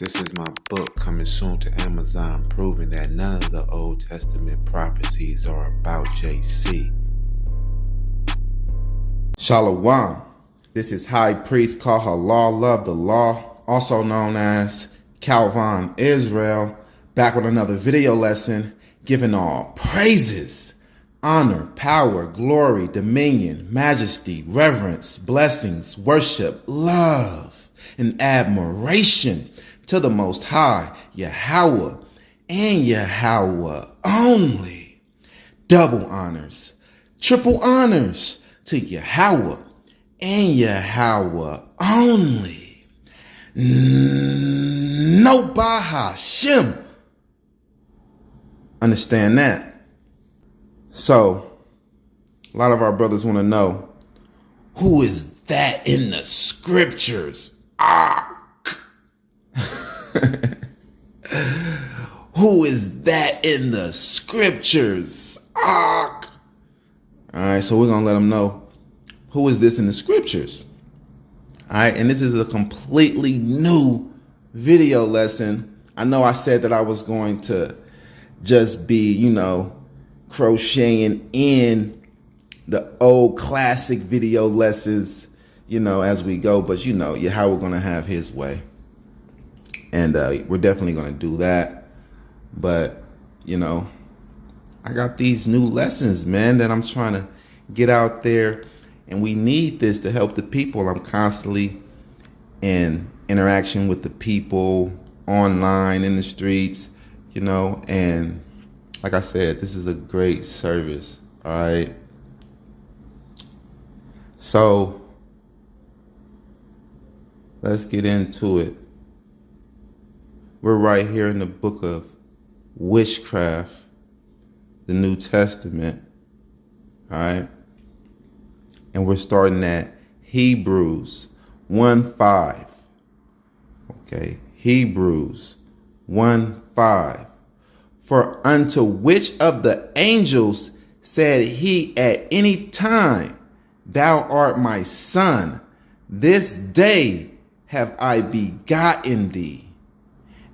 This is my book coming soon to Amazon, proving that none of the Old Testament prophecies are about JC. Shalom. This is High Priest Kahalal Love the Law, also known as Calvin Israel, back with another video lesson, giving all praises, honor, power, glory, dominion, majesty, reverence, blessings, worship, love, and admiration to the Most High, Yahweh, and Yahweh only. Double honors, triple honors to Yahweh and Yahweh only. No Bahashim. Understand that? So, a lot of our brothers want to know, who is that in the scriptures? Who is that in the scriptures? All right, so we're going to let them know, who is this in the scriptures? All right, and this is a completely new video lesson. I know I said that I was going to just be, crocheting in the old classic video lessons, as we go. But, how we're going to have his way. And we're definitely going to do that. But, I got these new lessons, man, that I'm trying to get out there. And we need this to help the people. I'm constantly in interaction with the people online, in the streets, and like I said, this is a great service. All right. So let's get into it. We're right here in the book of witchcraft, the New Testament. All right. And we're starting at Hebrews 1:5. Okay. Hebrews 1:5. For unto which of the angels said he at any time, Thou art my son, this day have I begotten thee.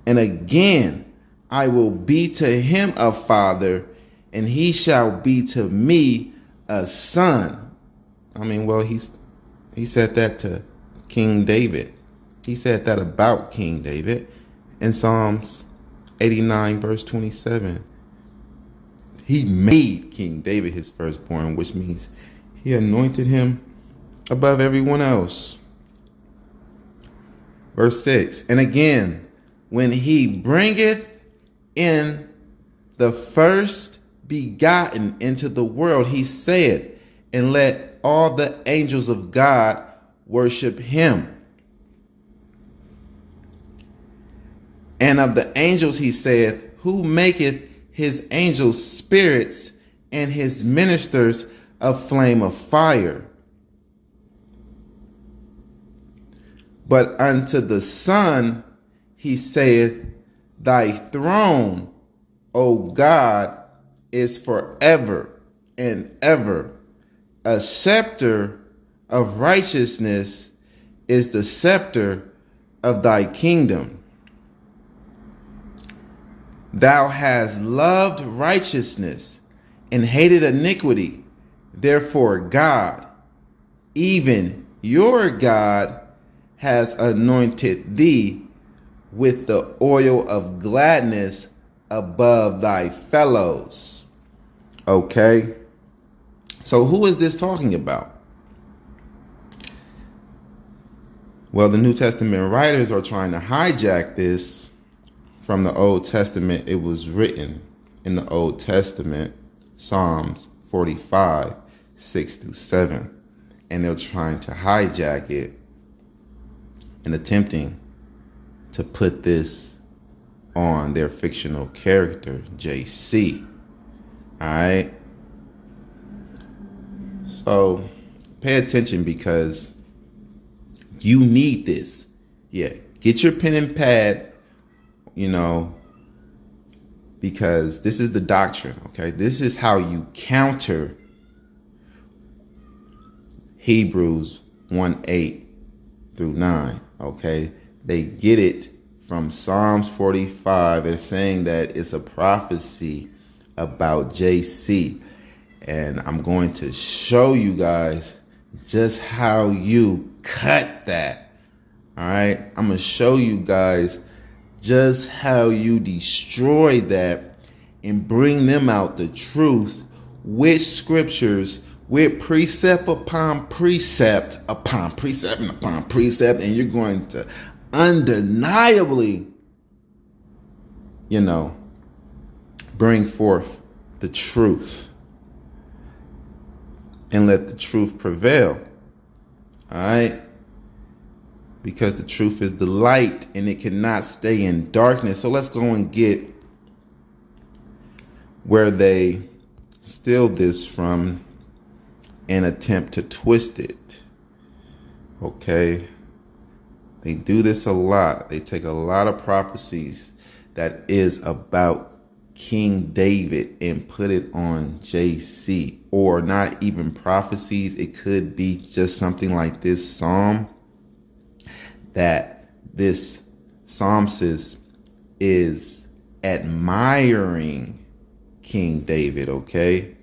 And again, I will be to him a father, and he shall be to me a son. He said that to King David. He said that about King David in Psalms 89 verse 27. He made King David his firstborn, which means he anointed him above everyone else. Verse 6. And again, when he bringeth in the first begotten into the world, he said, and let all the angels of God worship him. And of the angels he saith, who maketh his angels spirits and his ministers a flame of fire. But unto the Son he saith, Thy throne, O God, is forever and ever. A scepter of righteousness is the scepter of thy kingdom. Thou hast loved righteousness and hated iniquity. Therefore God, even your God, has anointed thee with the oil of gladness above thy fellows. Okay. So who is this talking about? Well, the New Testament writers are trying to hijack this from the Old Testament. It was written in the Old Testament, Psalms 45, 6-7. And they're trying to hijack it and attempting to put this on their fictional character, JC. All right. So pay attention, because you need this. Yeah. Get your pen and pad, because this is the doctrine. Okay. This is how you counter Hebrews 1:8 through 9. Okay. They get it from Psalms 45. They're saying that it's a prophecy about JC. And I'm going to show you guys just how you cut that. All right. I'm going to show you guys just how you destroy that and bring them out the truth with scriptures, with precept upon precept upon precept and upon precept. And you're going to undeniably, bring forth the truth and let the truth prevail. All right. Because the truth is the light and it cannot stay in darkness. So let's go and get where they steal this from and attempt to twist it. Okay. They do this a lot. They take a lot of prophecies that is about King David and put it on JC, or not even prophecies. It could be just something like this psalm, that this psalmist is admiring King David, okay?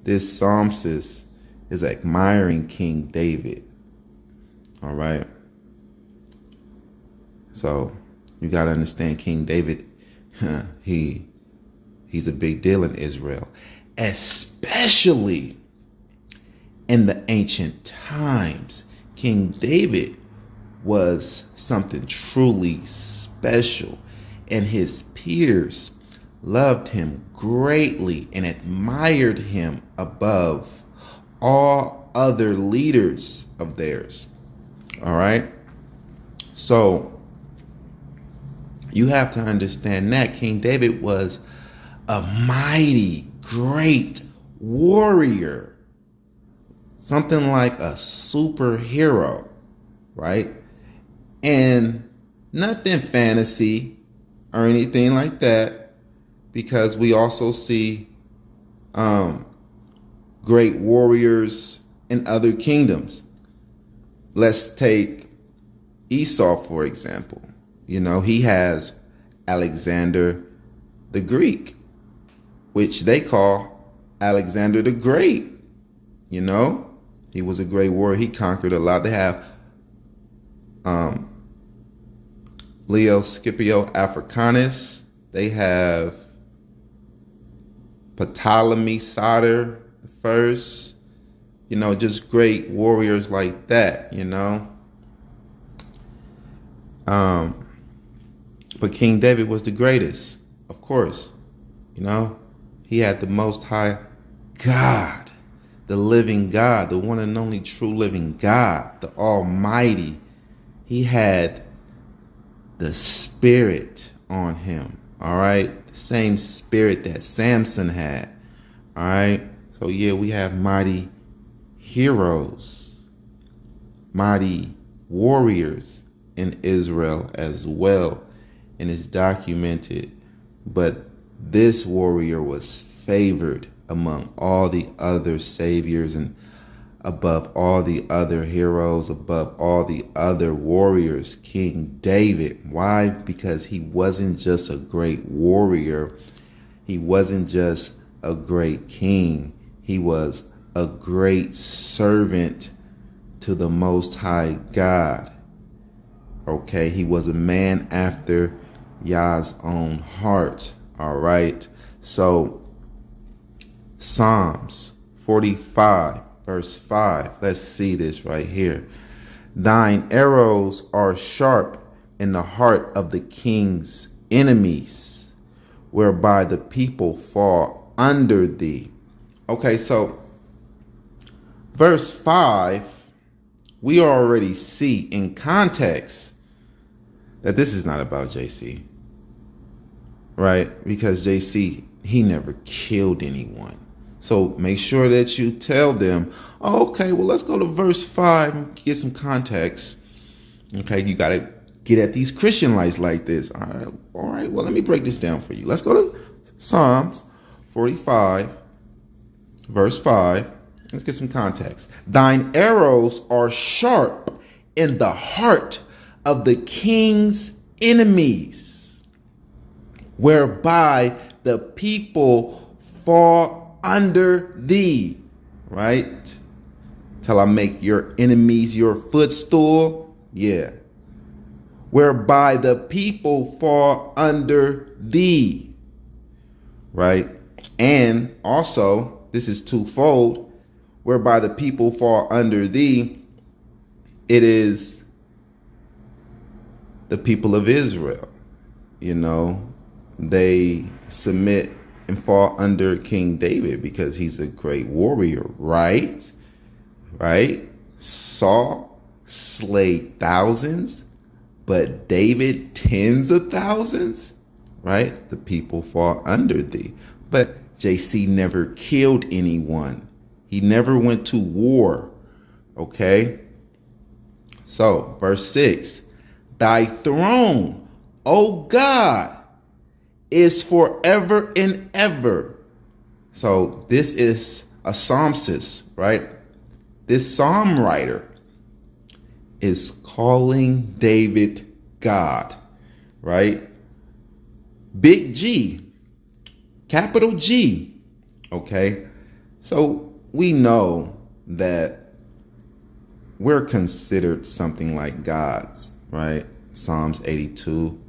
This psalmist is admiring King David, all right? So you got to understand, King David, he's a big deal in Israel, especially in the ancient times. King David was something truly special, and his peers loved him greatly and admired him above all other leaders of theirs. All right. So you have to understand that King David was a mighty, great warrior. Something like a superhero, right? And nothing fantasy or anything like that, because we also see great warriors in other kingdoms. Let's take Esau, for example. He has Alexander the Greek, which they call Alexander the Great. He was a great warrior. He conquered a lot. They have Leo Scipio Africanus. They have Ptolemy Soter the First. Just great warriors like that. But King David was the greatest, of course. He had the Most High God, the living God, the one and only true living God, the Almighty. He had the Spirit on him, all right? The same Spirit that Samson had, all right? So, yeah, we have mighty heroes, mighty warriors in Israel as well, and it's documented. But this warrior was favored among all the other saviors and above all the other heroes, above all the other warriors, King David. Why? Because he wasn't just a great warrior. He wasn't just a great king. He was a great servant to the Most High God. Okay, he was a man after Yah's own heart. All right. So Psalms 45, verse 5. Let's see this right here. Thine arrows are sharp in the heart of the king's enemies, whereby the people fall under thee. Okay, so verse 5, we already see in context that this is not about JC, right? Because JC, he never killed anyone. So make sure that you tell them, oh, okay, well, let's go to verse 5 and get some context. Okay, you got to get at these Christian lights like this. All right, well, let me break this down for you. Let's go to Psalms 45, verse 5. Let's get some context. Thine arrows are sharp in the heart of the king's enemies, whereby the people fall under thee. Right? Till I make your enemies your footstool. Yeah. Whereby the people fall under thee. Right? And also, this is twofold. Whereby the people fall under thee, it is the people of Israel. You know, they submit and fall under King David because he's a great warrior, right? Right? Saul slayed thousands, but David tens of thousands, right? The people fall under thee. But JC never killed anyone. He never went to war, okay? So, verse 6, thy throne, O God, is forever and ever. So this is a psalmist, right? This psalm writer is calling David God, right? Big G, capital G, okay? So we know that we're considered something like gods, right? Psalms 82,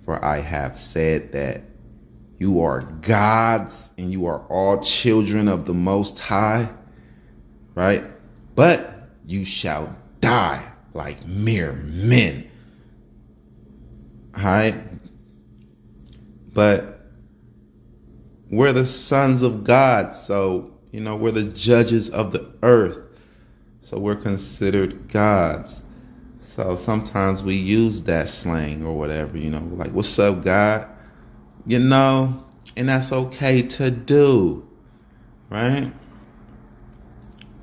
for I have said that you are gods and you are all children of the Most High, right? But you shall die like mere men, all right? But we're the sons of God, so, you know, we're the judges of the earth. So we're considered gods. So sometimes we use that slang or whatever, you know, like, what's up, God? You know, and that's okay to do, right?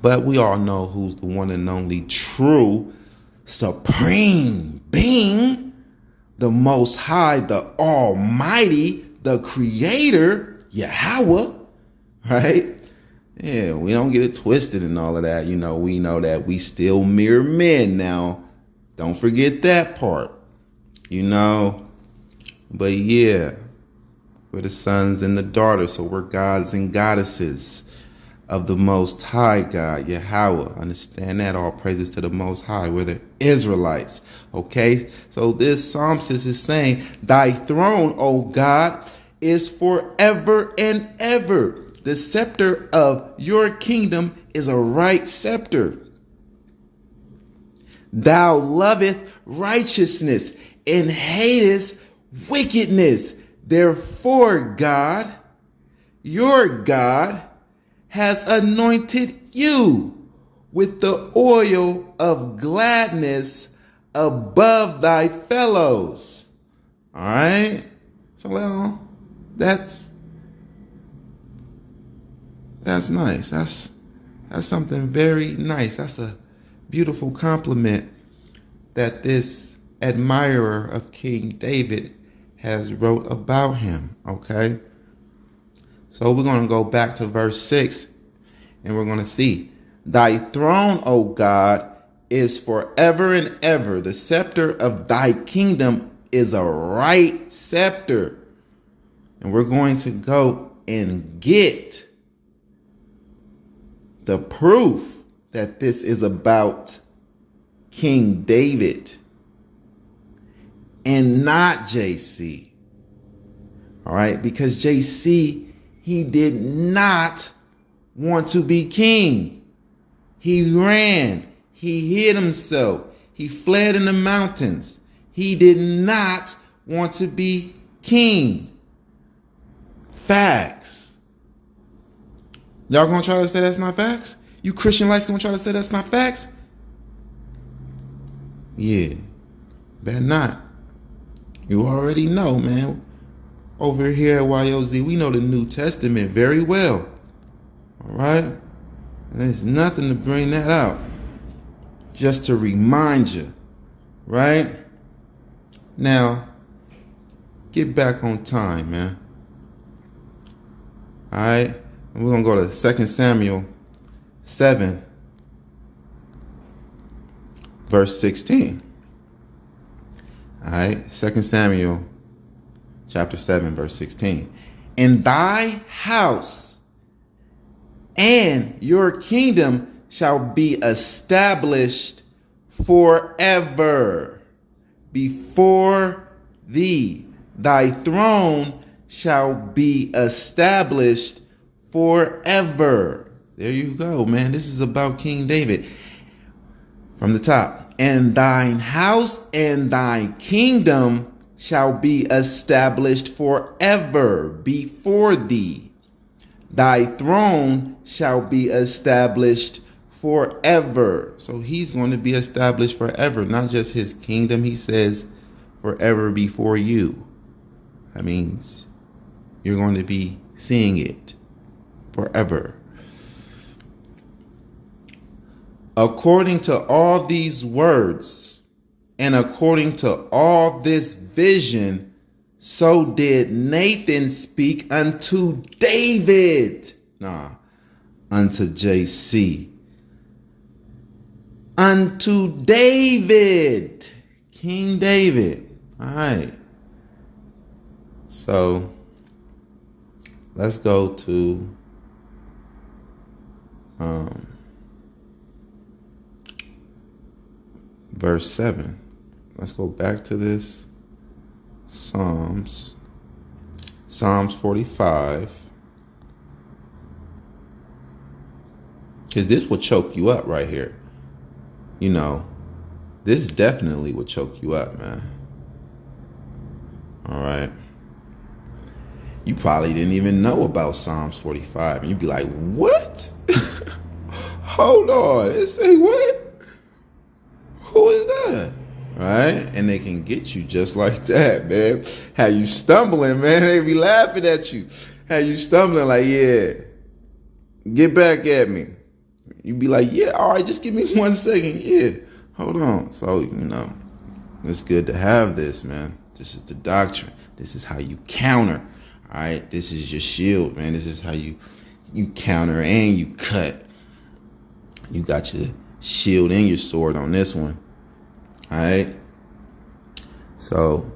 But we all know who's the one and only true supreme being, the Most High, the Almighty, the Creator, Yahweh, right? Yeah, we don't get it twisted and all of that. You know, we know that we still mere men now. Don't forget that part, you know. But yeah, we're the sons and the daughters, so we're gods and goddesses of the Most High God, Yahweh. Understand that? All praises to the Most High. We're the Israelites, okay? So this psalmist is saying, thy throne, O God, is forever and ever. The scepter of your kingdom is a right scepter. Thou loveth righteousness and hatest wickedness. Therefore, God, your God, has anointed you with the oil of gladness above thy fellows. All right? So, well, that's nice. That's something very nice. That's a beautiful compliment that this admirer of King David has wrote about him, okay? So we're going to go back to verse 6 and we're going to see, thy throne, O God, is forever and ever. The scepter of thy kingdom is a right scepter. And we're going to go and get the proof that this is about King David and not JC. All right, because JC, he did not want to be king. He ran. He hid himself. He fled in the mountains. He did not want to be king. Facts. Y'all gonna try to say that's not facts? You Christian lights gonna try to say that's not facts? Yeah, better not. You already know, man. Over here at YOZ, we know the New Testament very well. All right? And there's nothing to bring that out. Just to remind you, right? Now, get back on time, man. All right? And we're going to go to 2 Samuel 7, verse 16. All right. 2 Samuel chapter 7, verse 16. In thy house and your kingdom shall be established forever. Before thee, thy throne shall be established forever. There you go, man. This is about King David. From the top. And thine house and thy kingdom shall be established forever before thee. Thy throne shall be established forever. So he's going to be established forever, not just his kingdom. He says forever before you. That means you're going to be seeing it forever. According to all these words and according to all this vision, so did Nathan speak unto David. Unto JC. Unto David. King David. All right. So let's go to verse 7. Let's go back to this. Psalms 45. Because this will choke you up right here. You know, this definitely will choke you up, man. All right. You probably didn't even know about Psalms 45. And you'd be like, what? Hold on. It say what? Who is that? Right? And they can get you just like that, man. How you stumbling, man. They be laughing at you. How you stumbling like, yeah, get back at me. You be like, yeah, all right, just give me 1 second. Yeah, hold on. So, you know, it's good to have this, man. This is the doctrine. This is how you counter. All right, this is your shield, man. This is how you counter and you cut. You got your shield and your sword on this one. All right. So,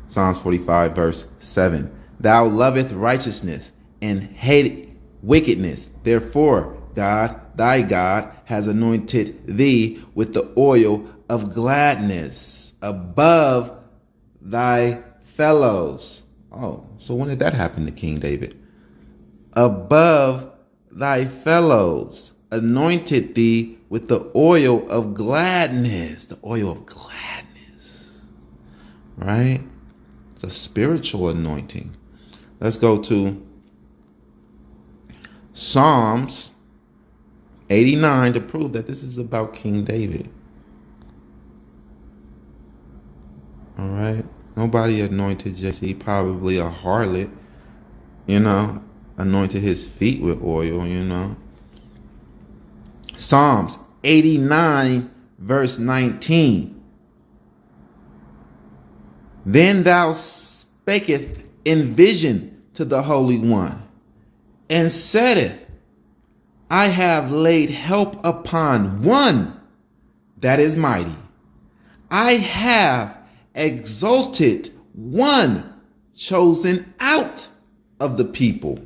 Psalms 45, verse 7. Thou loveth righteousness and hate wickedness. Therefore, God, thy God, has anointed thee with the oil of gladness above thy fellows. Oh, so when did that happen to King David? Above thy fellows, anointed thee with the oil of gladness. The oil of gladness. Right? It's a spiritual anointing. Let's go to Psalms 89 to prove that this is about King David. All right. Nobody anointed Jesse. Probably a harlot, anointed his feet with oil, Psalms 89, verse 19. Then thou spakest in vision to the Holy One, and saidest, I have laid help upon one that is mighty. I have exalted one chosen out of the people.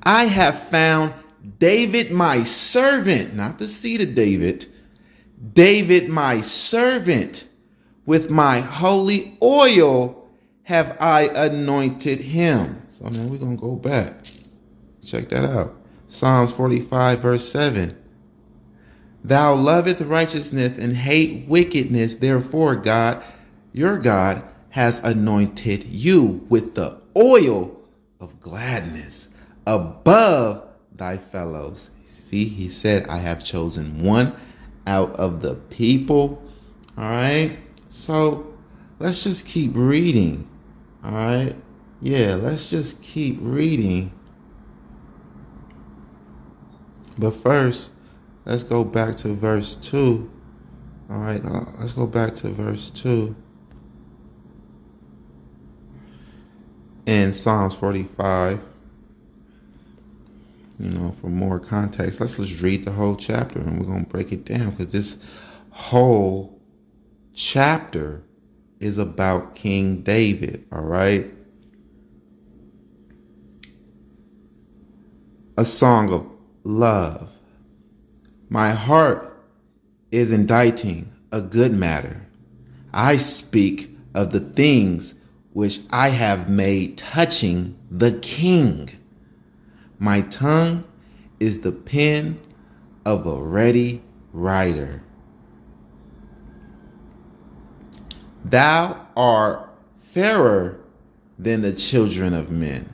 I have found David my servant, not the seed of David, David my servant, with my holy oil have I anointed him. So now we're going to go back. Check that out. Psalms 45, verse 7. Thou loveth righteousness and hate wickedness. Therefore, God, your God, has anointed you with the oil of gladness above thy fellows. See, he said, I have chosen one out of the people. All right. So let's just keep reading. All right. Yeah, let's just keep reading. But first, let's go back to verse 2. All right, let's go back to verse 2 in Psalms 45. For more context, let's just read the whole chapter and we're going to break it down, because this whole chapter is about King David, all right? A song of love. My heart is inditing a good matter. I speak of the things which I have made touching the king. My tongue is the pen of a ready writer. Thou art fairer than the children of men.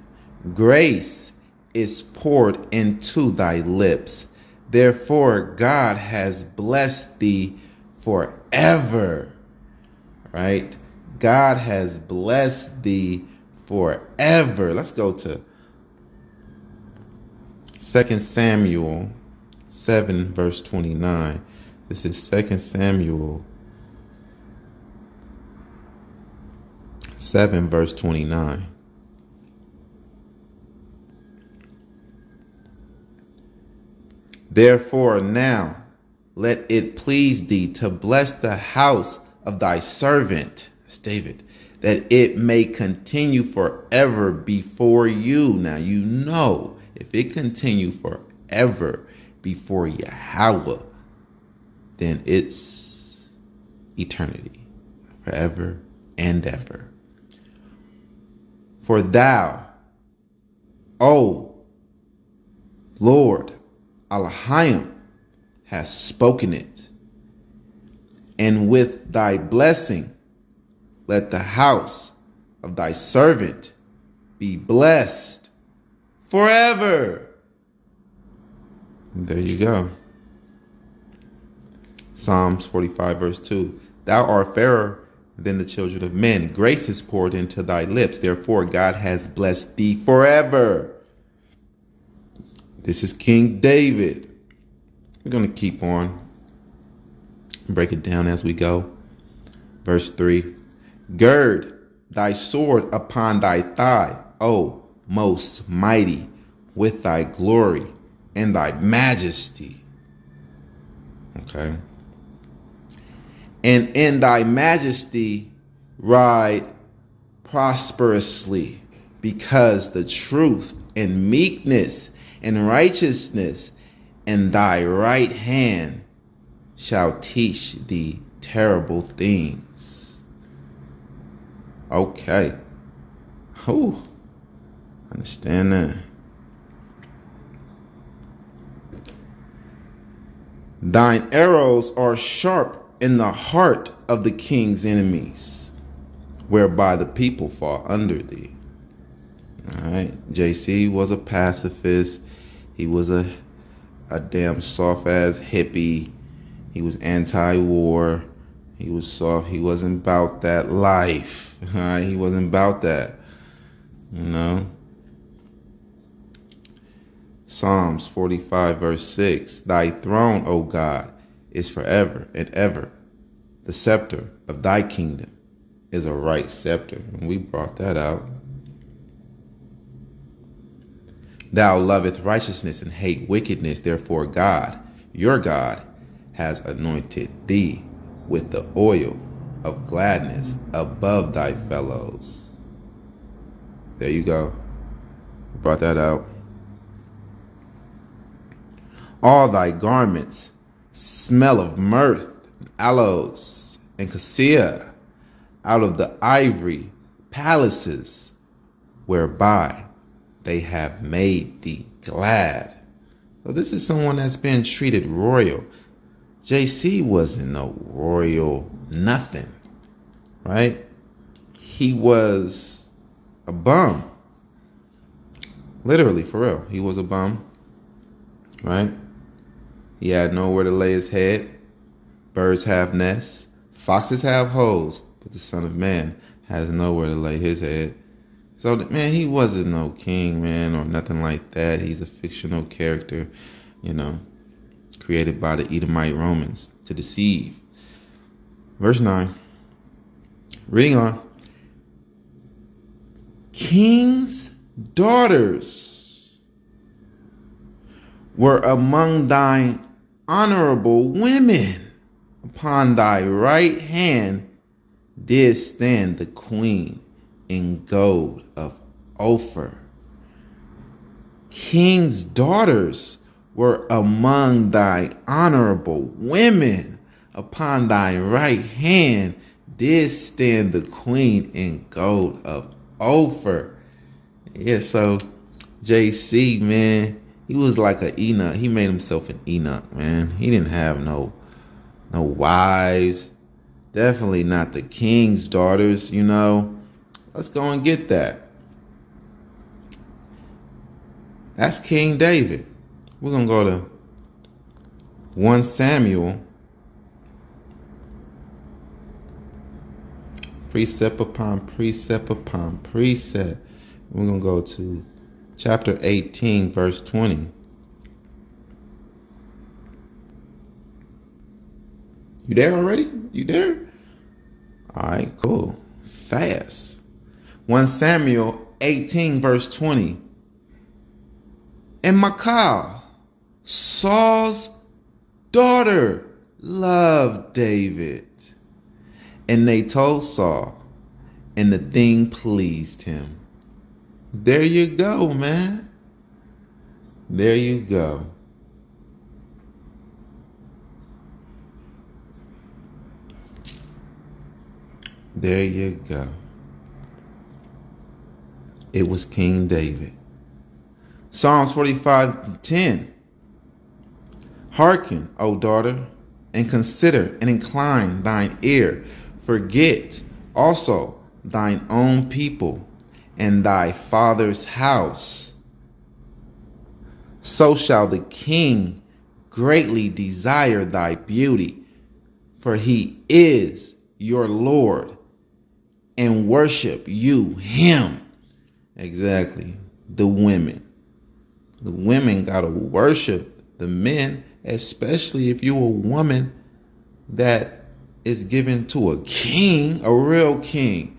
Grace is poured into thy lips. Therefore, God has blessed thee forever. Right? God has blessed thee forever. Let's go to 2 Samuel 7, verse 29. This is 2 Samuel 7, verse 29. Therefore now let it please thee to bless the house of thy servant, that's David, that it may continue forever before you. Now you know, if it continue forever before Yahweh, then it's eternity, forever and ever. For thou, O Lord, Elohim, has spoken it, and with thy blessing let the house of thy servant be blessed forever. And there you go. Psalms 45, verse 2. Thou art fairer than the children of men. Grace is poured into thy lips. Therefore, God has blessed thee forever. This is King David. We're going to keep on. Break it down as we go. Verse 3. Gird thy sword upon thy thigh, O most mighty, with thy glory and thy majesty. Okay. And in thy majesty ride prosperously, because the truth and meekness and righteousness in thy right hand shall teach thee terrible things. Okay. Oh, understand that. Thine arrows are sharp in the heart of the king's enemies, whereby the people fall under thee. All right. JC was a pacifist. He was a damn soft-ass hippie. He was anti-war. He was soft. He wasn't about that life. All right. He wasn't about that. You know. Psalms 45, verse 6. Thy throne, O God, is forever and ever. The scepter of thy kingdom is a right scepter. And we brought that out. Thou loveth righteousness and hate wickedness. Therefore God, your God, has anointed thee with the oil of gladness above thy fellows. There you go. Brought that out. All thy garments smell of myrrh, aloes, and cassia, out of the ivory palaces whereby they have made thee glad. So this is someone that's been treated royal. JC wasn't no royal nothing, right? He was a bum. Literally, for real. He was a bum, right? He had nowhere to lay his head. Birds have nests. Foxes have holes. But the Son of Man has nowhere to lay his head. So, man, he wasn't no king, man, or nothing like that. He's a fictional character, you know, created by the Edomite Romans to deceive. Verse 9. Reading on. King's daughters were among thine honorable women. Upon thy right hand did stand the queen in gold of Ophir. King's daughters were among thy honorable women. Upon thy right hand did stand the queen in gold of Ophir. Yeah, so JC, man, he was like an Enoch. He made himself an Enoch, man. He didn't have no wives. Definitely not the king's daughters, you know. Let's go and get that. That's King David. We're going to go to 1 Samuel. Precept upon precept upon precept. We're going to go to chapter 18, verse 20. You there already? You there? All right, cool. Fast. 1 Samuel 18, verse 20. And Michal, Saul's daughter, loved David. And they told Saul, and the thing pleased him. There you go, man. There you go. There you go. It was King David. Psalms 45:10. Hearken, O daughter, and consider and incline thine ear. Forget also thine own people and thy father's house. So shall the king greatly desire thy beauty, for he is your Lord, and worship you him. Exactly. The women. The women gotta worship the men, especially if you're a woman that is given to a king, a real king,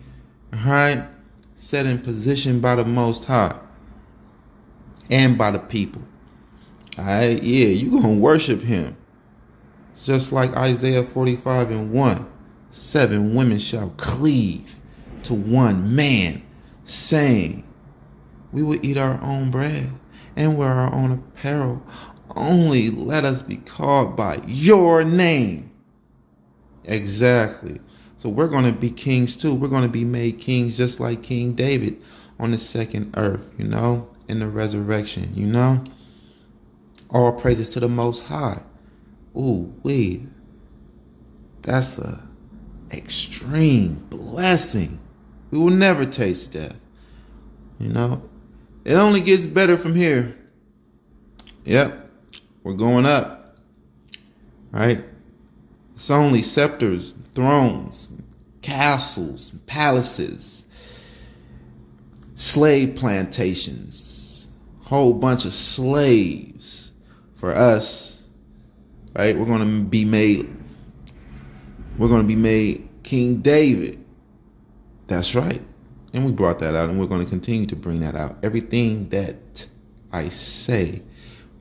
right? Set in position by the Most High and by the people. All right, yeah, you're gonna worship him. Just like Isaiah 45:1. 7 women shall cleave to one man, saying, we will eat our own bread and wear our own apparel. Only let us be called by your name. Exactly. So we're going to be kings too. We're going to be made kings just like King David on the second earth, you know, in the resurrection, you know. All praises to the Most High. Ooh, wait. That's a extreme blessing. We will never taste death. You know, it only gets better from here. Yep, we're going up. Right? It's only scepters, thrones, castles, palaces, slave plantations, whole bunch of slaves for us. Right? We're going to be made King David. That's right. And we brought that out, and we're going to continue to bring that out. Everything that I say,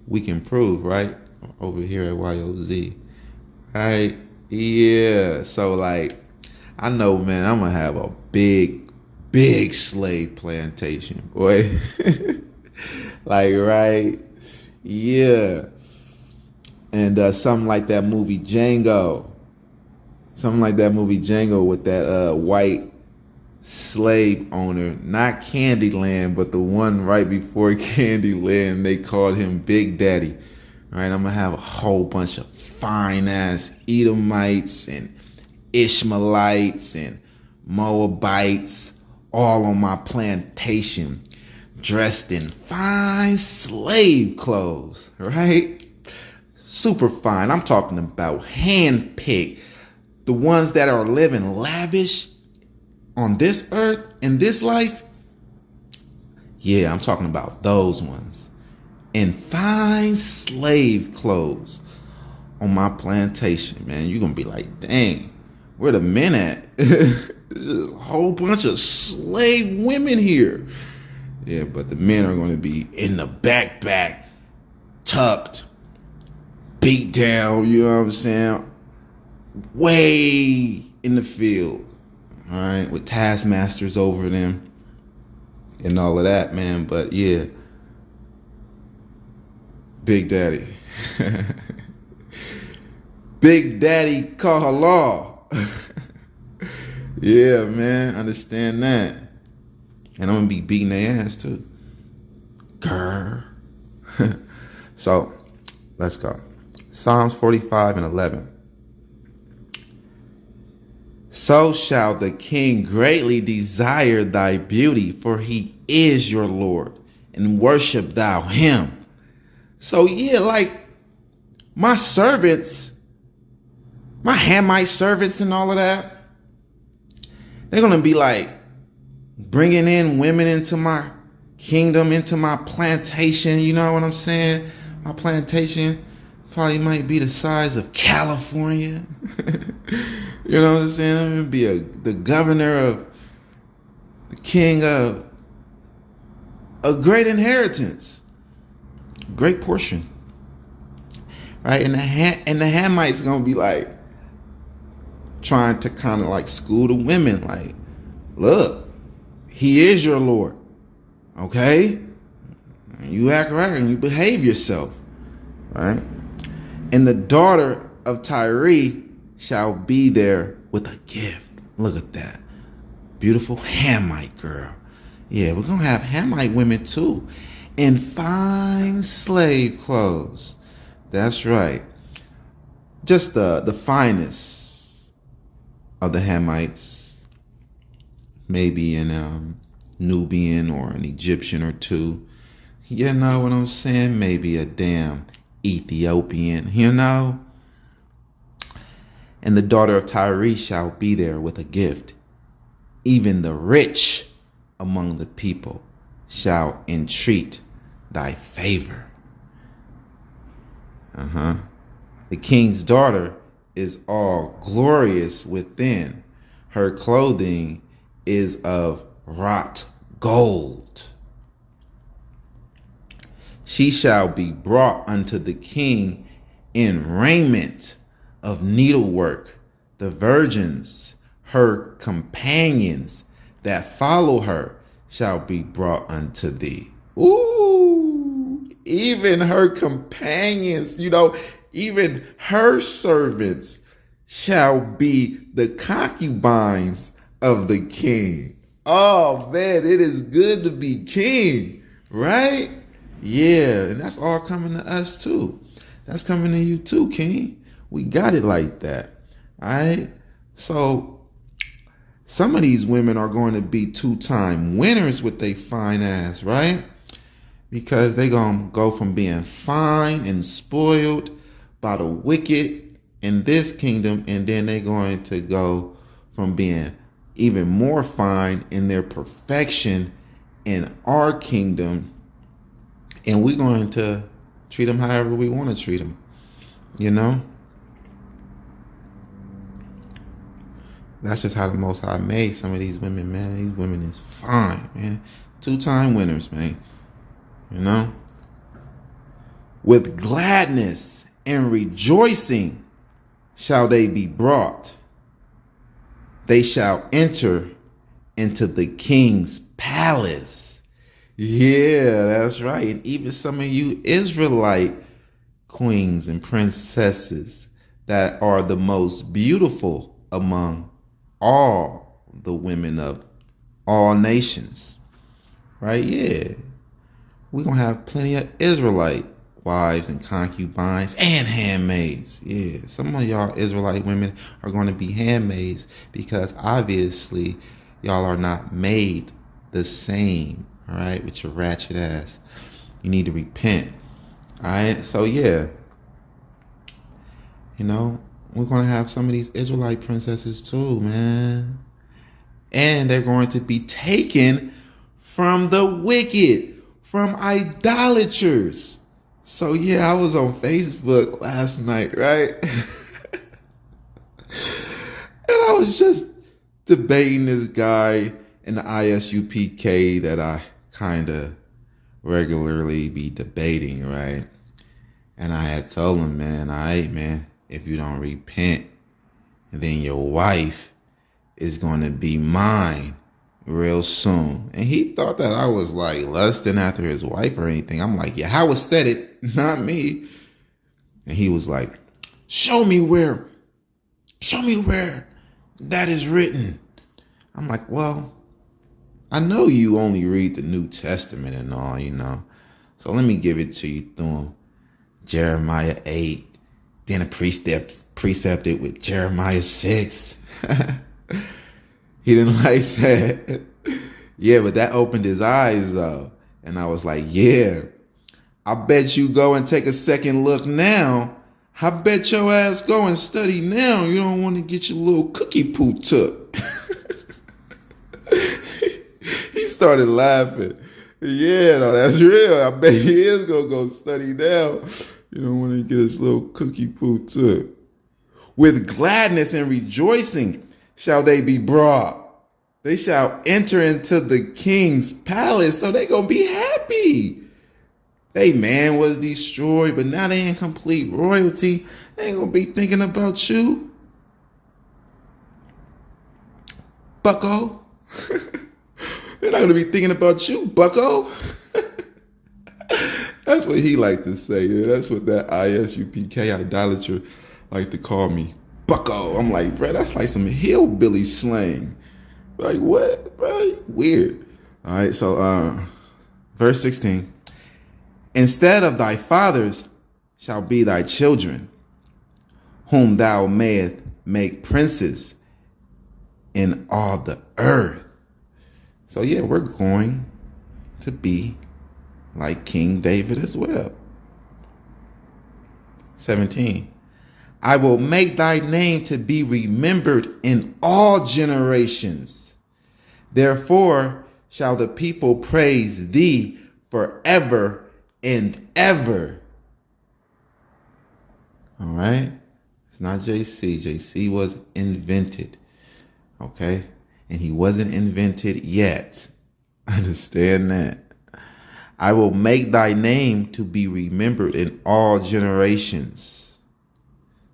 we can prove, right? Over here at YOZ. Right? Yeah. So, like, I know, man, I'm going to have a big slave plantation, boy. Like, right? Yeah. And something like that movie Django. Something like that movie Django with that white slave owner, not Candyland, but the one right before Candyland. They called him Big Daddy. Right? I'm gonna have a whole bunch of fine ass Edomites and Ishmaelites and Moabites all on my plantation, dressed in fine slave clothes. Right? Super fine. I'm talking about hand-picked. The ones that are living lavish on this earth, in this life, yeah, I'm talking about those ones. In fine slave clothes on my plantation, man. You're going to be like, dang, where the men at? There's a whole bunch of slave women here. Yeah, but the men are going to be in the backpack, tucked, beat down, you know what I'm saying? way in the field, all right, with taskmasters over them and all of that, man. But yeah, Big Daddy. Big Daddy call her law. Yeah, man, understand that. And I'm gonna be beating their ass too. Grr. So, let's go. Psalms 45 and 11. So shall the king greatly desire thy beauty, for he is your Lord, and worship thou him. So yeah, like my servants, my Hamite servants and all of that, they're going to be like bringing in women into my kingdom, into my plantation. You know what I'm saying? My plantation probably might be the size of California. You know what I'm saying? I'm going to be the governor of, the king of a great inheritance, great portion. Right? And the Hamites going to be like trying to kind of like school the women. Like, look, he is your Lord. Okay? You act right and you behave yourself. Right? And the daughter of Tyre shall be there with a gift. Look at that. Beautiful Hamite girl. Yeah, we're going to have Hamite women too. In fine slave clothes. That's right. Just the finest of the Hamites. Maybe an Nubian or an Egyptian or two. You know what I'm saying? Maybe a damn Ethiopian, you know? And the daughter of Tyre shall be there with a gift. Even the rich among the people shall entreat thy favor. The king's daughter is all glorious within. Her clothing is of wrought gold. She shall be brought unto the king in raiment of needlework. The virgins, her companions that follow her, shall be brought unto thee. Ooh, even her companions, even her servants shall be the concubines of the king. Oh man, it is good to be king, right? Yeah, and that's all coming to us too. That's coming to you too, king. We got it like that. All right. So some of these women are going to be 2-time winners with they fine ass, right? Because they going to go from being fine and spoiled by the wicked in this kingdom, and then they're going to go from being even more fine in their perfection in our kingdom, and we're going to treat them however we want to treat them, you know? That's just how the Most High made some of these women, man. These women is fine, man. 2-time winners, man. You know? With gladness and rejoicing shall they be brought. They shall enter into the king's palace. Yeah, that's right. And even some of you Israelite queens and princesses that are the most beautiful among all the women of all nations. Right? Yeah. We're going to have plenty of Israelite wives and concubines and handmaids. Yeah, some of y'all Israelite women are going to be handmaids because obviously y'all are not made the same, all right, with your ratchet ass. You need to repent, all right? So yeah, we're going to have some of these Israelite princesses too, man. And they're going to be taken from the wicked, from idolaters. So yeah, I was on Facebook last night, right? And I was just debating this guy in the ISUPK that I kind of regularly be debating, right? And I had told him, man, all right, man, if you don't repent, and then your wife is going to be mine real soon. And he thought that I was like lusting after his wife or anything. I'm like, yeah, Howard said it, not me. And he was like, show me where that is written. I'm like, well, I know you only read the New Testament and all, So let me give it to you through him. Jeremiah 8. Then a precepted with Jeremiah 6. He didn't like that. Yeah, but that opened his eyes though. And I was like, yeah, I bet you go and take a second look now. I bet your ass go and study now. You don't want to get your little cookie poo took. He started laughing. Yeah, no, that's real. I bet he is going to go study now. You don't want to get his little cookie poo took. With gladness and rejoicing shall they be brought. They shall enter into the king's palace. So they going to be happy. They man was destroyed, but now they in complete royalty. They ain't going to be thinking about you. Bucko. They're not going to be thinking about you, Bucko. That's what he liked to say. Yeah. That's what that ISUPK idolater like to call me, Bucko. I'm like, bro, that's like some hillbilly slang. Like, what, bro? Weird. All right, so verse 16. Instead of thy fathers shall be thy children, whom thou mayest make princes in all the earth. So yeah, we're going to be like King David as well. 17. I will make thy name to be remembered in all generations. Therefore shall the people praise thee forever and ever. All right. It's not JC. JC was invented. Okay. And he wasn't invented yet. Understand that. I will make thy name to be remembered in all generations.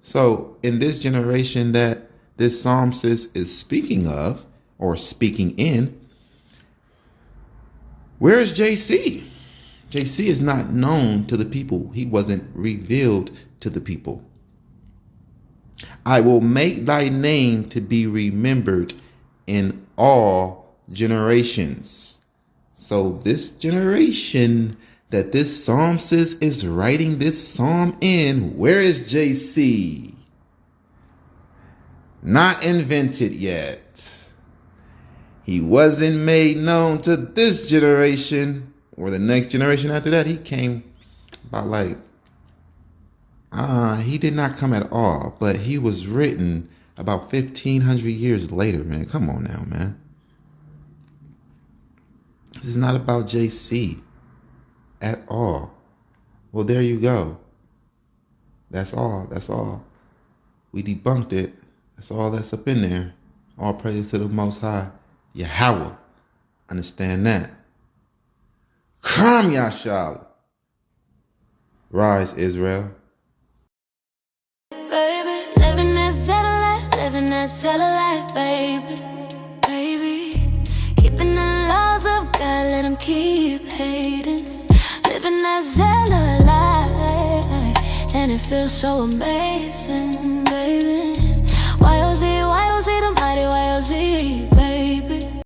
So in this generation that this psalmist is speaking of, or speaking in, where is JC? JC is not known to the people. He wasn't revealed to the people. I will make thy name to be remembered in all generations. So this generation that this psalmist is writing this psalm in, where is JC? Not invented yet. He wasn't made known to this generation or the next generation after that. He came about he did not come at all, but he was written about 1,500 years later, man. Come on now, man. This is not about JC at all. Well, there you go. That's all. That's all. We debunked it. That's all that's up in there. All praise to the Most High. Yahweh. Understand that. Kram Yashal. Rise, Israel. Baby, living that satellite, baby. Keeping the laws of God, let them keep hating. Living that satellite, and it feels so amazing, baby.